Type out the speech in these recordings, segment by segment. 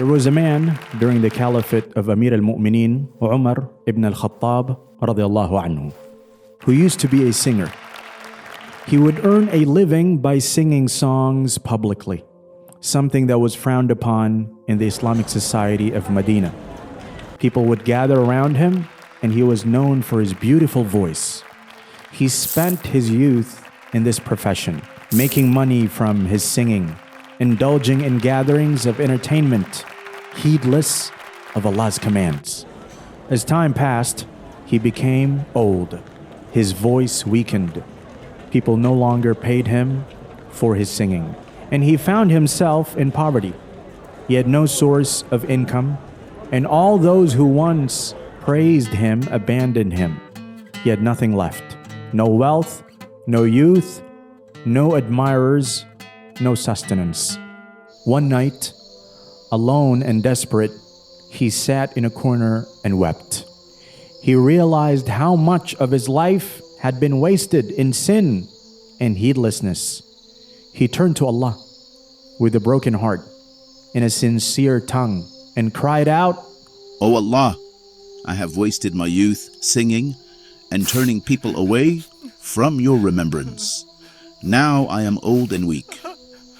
There was a man during the caliphate of Amir al-Mu'mineen, Umar ibn al-Khattab radiallahu anhu, who used to be a singer. He would earn a living by singing songs publicly, something that was frowned upon in the Islamic society of Medina. People would gather around him, and he was known for his beautiful voice. He spent his youth in this profession, making money from his singing, indulging in gatherings of entertainment, heedless of Allah's commands. As time passed, he became old. His voice weakened. People no longer paid him for his singing, and he found himself in poverty. He had no source of income, and all those who once praised him abandoned him. He had nothing left. No wealth, no youth, no admirers, no sustenance. One night, alone and desperate, he sat in a corner and wept. He realized how much of his life had been wasted in sin and heedlessness. He turned to Allah with a broken heart and a sincere tongue and cried out, O Allah, I have wasted my youth singing and turning people away from your remembrance. Now I am old and weak.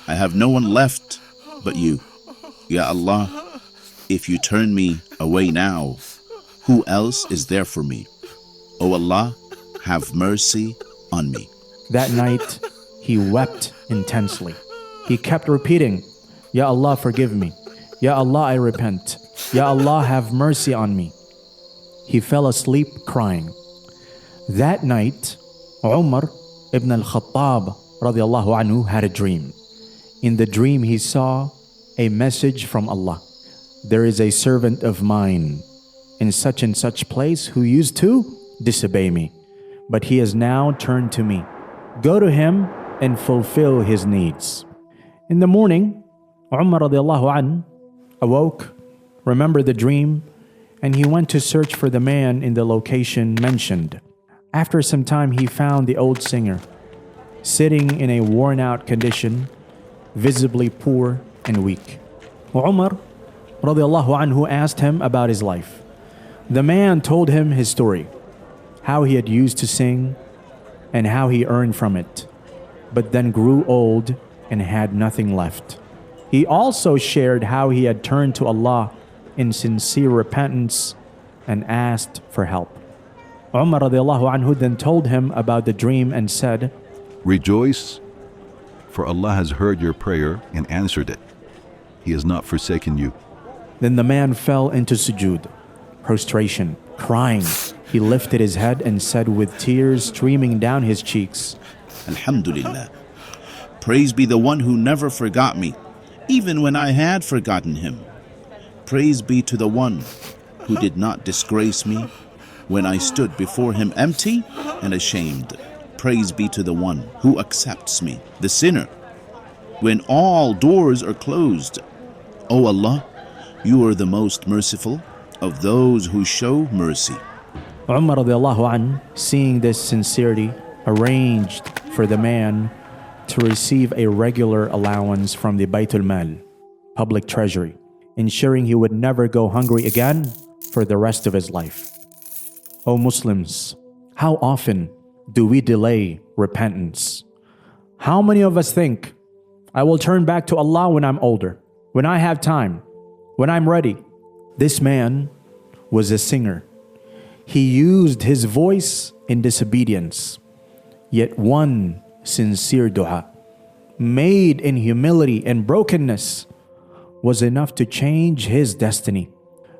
I have no one left but you. Ya Allah, if you turn me away now, who else is there for me? O Allah, have mercy on me. That night, he wept intensely. He kept repeating, Ya Allah, forgive me. Ya Allah, I repent. Ya Allah, have mercy on me. He fell asleep crying. That night, Umar ibn al-Khattab radiallahu anhu had a dream. In the dream, he saw a message from Allah. There is a servant of mine in such and such place who used to disobey me, but he has now turned to me. Go to him and fulfill his needs. In the morning, Umar radiallahu anhu awoke, remembered the dream, and he went to search for the man in the location mentioned. After some time, he found the old singer, sitting in a worn-out condition, visibly poor and weak. Umar radiallahu anhu asked him about his life. The man told him his story, how he had used to sing and how he earned from it, but then grew old and had nothing left. He also shared how he had turned to Allah in sincere repentance and asked for help. Umar radiallahu anhu then told him about the dream and said, Rejoice, for Allah has heard your prayer and answered it. He has not forsaken you. Then the man fell into sujood, prostration, crying. He lifted his head and said with tears streaming down his cheeks, Alhamdulillah. Praise be the one who never forgot me, even when I had forgotten him. Praise be to the one who did not disgrace me when I stood before him empty and ashamed. Praise be to the one who accepts me, the sinner, when all doors are closed. O Allah, you are the most merciful of those who show mercy. Umar radiallahu anhu, seeing this sincerity, arranged for the man to receive a regular allowance from the Baytul Mal, public treasury, ensuring he would never go hungry again for the rest of his life. O Muslims, how often do we delay repentance? How many of us think, I will turn back to Allah when I'm older, when I have time, when I'm ready? This man was a singer. He used his voice in disobedience, yet one sincere dua, made in humility and brokenness, was enough to change his destiny.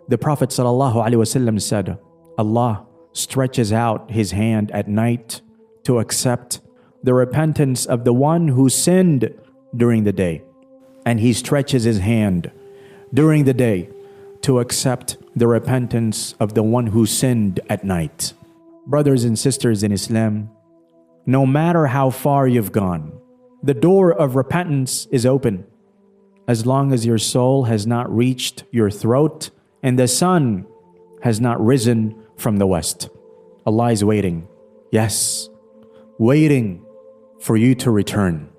The Prophet ﷺ said, Allah stretches out his hand at night to accept the repentance of the one who sinned during the day, and he stretches his hand during the day to accept the repentance of the one who sinned at night. Brothers and sisters in Islam, no matter how far you've gone, the door of repentance is open. As long as your soul has not reached your throat and the sun has not risen from the west, Allah is waiting. Yes, waiting for you to return.